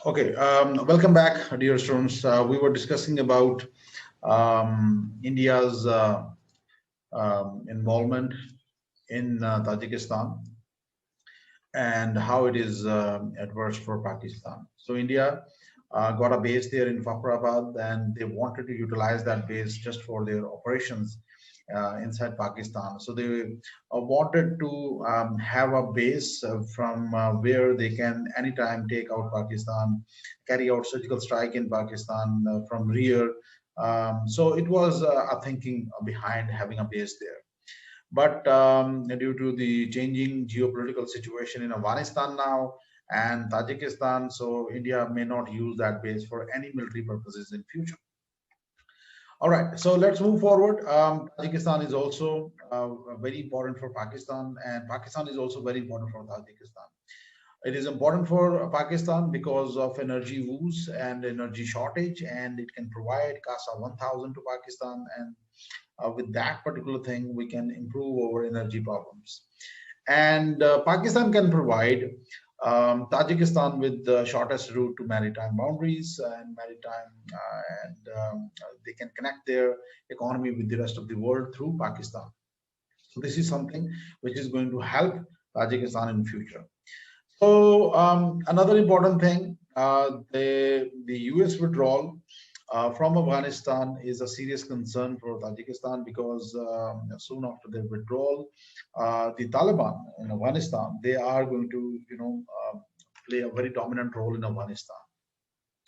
Okay, welcome back, dear students. We were discussing about India's involvement in Tajikistan and how it is adverse for Pakistan. So India got a base there in Fakhrabad, and they wanted to utilize that base just for their operations inside Pakistan. So they wanted to have a base from where they can anytime take out Pakistan, carry out surgical strike in Pakistan from rear. So it was a thinking behind having a base there. But due to the changing geopolitical situation in Afghanistan now and Tajikistan, so India may not use that base for any military purposes in future. All right, so let's move forward. Tajikistan is also very important for Pakistan, and Pakistan is also very important for Tajikistan. It is important for Pakistan because of energy woes and energy shortage, and it can provide CASA 1000 to Pakistan, and with that particular thing, we can improve our energy problems. And Pakistan can provide Tajikistan with the shortest route to maritime boundaries and maritime, and they can connect their economy with the rest of the world through Pakistan. So this is something which is going to help Tajikistan in future. So another important thing, the U.S. withdrawal from Afghanistan is a serious concern for Tajikistan because soon after their withdrawal, the Taliban in Afghanistan, they are going to, play a very dominant role in Afghanistan.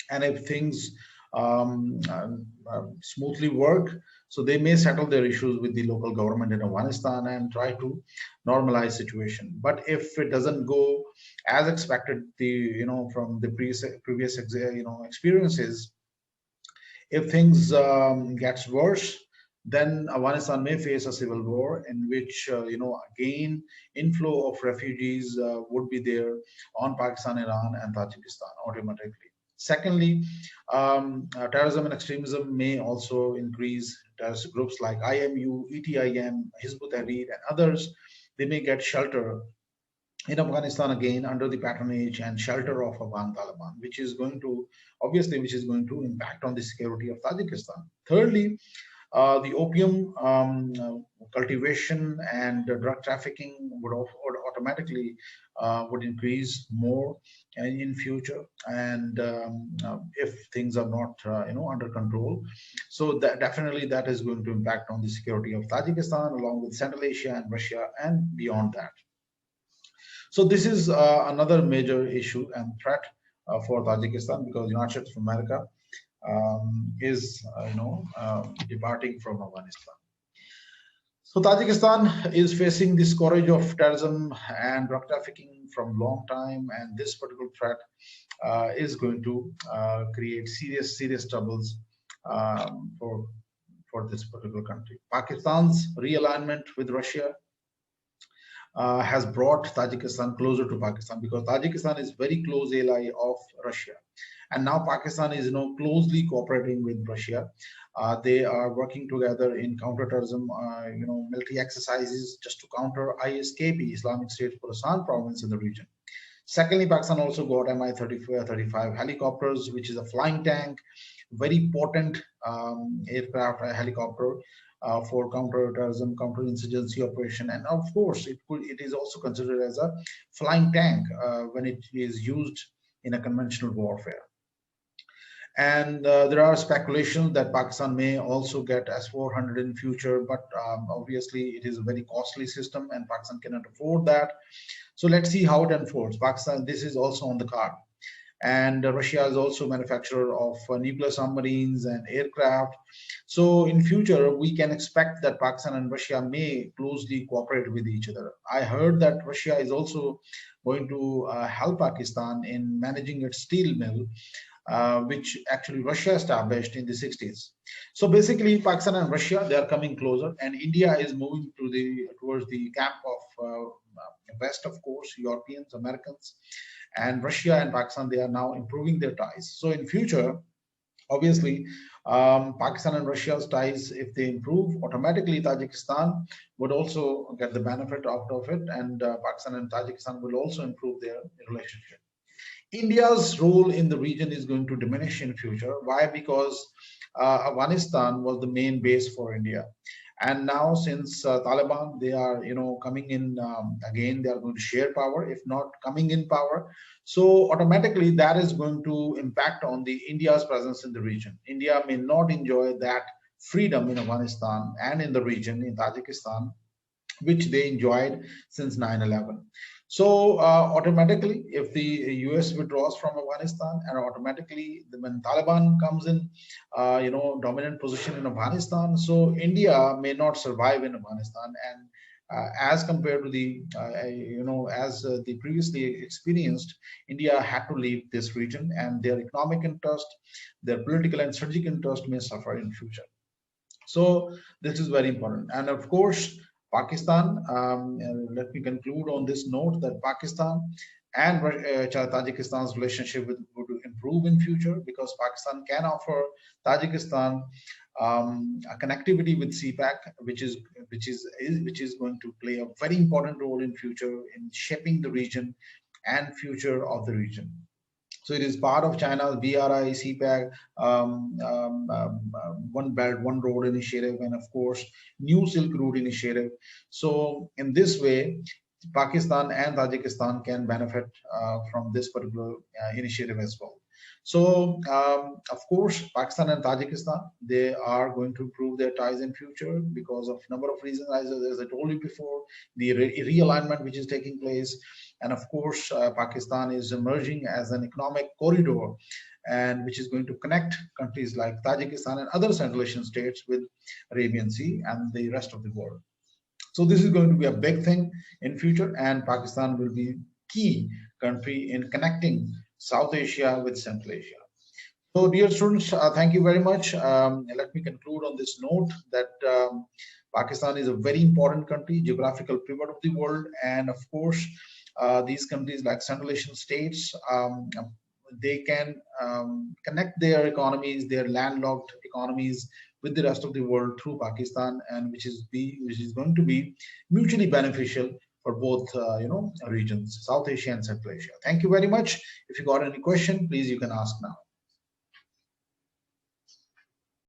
And if things smoothly work, so they may settle their issues with the local government in Afghanistan and try to normalize situation. But if it doesn't go as expected, from the previous experiences, if things gets worse, then Afghanistan may face a civil war in which, again, inflow of refugees would be there on Pakistan, Iran, and Tajikistan automatically. Secondly, terrorism and extremism may also increase. Terrorist groups like IMU, ETIM, Hizb ut-Tahrir, and others, they may get shelter in Afghanistan again under the patronage and shelter of Afghan Taliban, which is going to impact on the security of Tajikistan. Thirdly, the opium cultivation and drug trafficking would automatically would increase more in future, and if things are not under control, so that definitely that is going to impact on the security of Tajikistan along with Central Asia and Russia and beyond that. So this is another major issue and threat for Tajikistan because United States of America is departing from Afghanistan. So Tajikistan is facing the scourge of terrorism and drug trafficking from long time, and this particular threat is going to create serious troubles for this particular country. Pakistan's realignment with Russia has brought Tajikistan closer to Pakistan because Tajikistan is very close ally of Russia, and now Pakistan is closely cooperating with Russia. They are working together in counterterrorism, military exercises just to counter ISKP, Islamic State Khorasan province in the region. Secondly, Pakistan also got Mi-35 helicopters, which is a flying tank, very potent aircraft helicopter for counter-terrorism, counter-insurgency operation, and of course, it is also considered as a flying tank when it is used in a conventional warfare. And there are speculations that Pakistan may also get S-400 in future, but obviously it is a very costly system, and Pakistan cannot afford that. So let's see how it unfolds. Pakistan, this is also on the card. And Russia is also manufacturer of nuclear submarines and aircraft. So in future, we can expect that Pakistan and Russia may closely cooperate with each other. I heard that Russia is also going to help Pakistan in managing its steel mill, which actually Russia established in the 60s. So basically, Pakistan and Russia, they are coming closer, and India is moving towards the camp of West, of course, Europeans, Americans, and Russia and Pakistan, they are now improving their ties. So in future, obviously, Pakistan and Russia's ties, if they improve, automatically Tajikistan would also get the benefit out of it, and Pakistan and Tajikistan will also improve their relationship. India's role in the region is going to diminish in future. Why? Because Afghanistan was the main base for India, and now since Taliban, they are coming in again. They are going to share power, if not coming in power. So automatically, that is going to impact on the India's presence in the region. India may not enjoy that freedom in Afghanistan and in the region in Tajikistan, which they enjoyed since 9/11. So automatically, if the US withdraws from Afghanistan, and automatically when Taliban comes in, dominant position in Afghanistan, so India may not survive in Afghanistan. And as compared to the, as the previously experienced, India had to leave this region, and their economic interest, their political and strategic interest may suffer in future. So this is very important. And of course, Pakistan, let me conclude on this note that Pakistan and Tajikistan's relationship would improve in future, because Pakistan can offer Tajikistan a connectivity with CPEC, which is going to play a very important role in future in shaping the region and future of the region. So it is part of China's BRI, CPEC, One Belt, One Road initiative, and of course, New Silk Route initiative. So in this way, Pakistan and Tajikistan can benefit from this particular initiative as well. So of course, Pakistan and Tajikistan, they are going to improve their ties in future because of number of reasons, as I told you before, the realignment which is taking place. And of course, Pakistan is emerging as an economic corridor, and which is going to connect countries like Tajikistan and other Central Asian states with Arabian Sea and the rest of the world. So this is going to be a big thing in future, and Pakistan will be key country in connecting South Asia with Central Asia. So dear students, thank you very much. Let me conclude on this note that Pakistan is a very important country, geographical pivot of the world, and of course, these countries like Central Asian states, they can connect their economies, their landlocked economies, with the rest of the world through Pakistan, and which is going to be mutually beneficial for both regions, South Asia and Central Asia. Thank you very much. If you got any question, please you can ask now.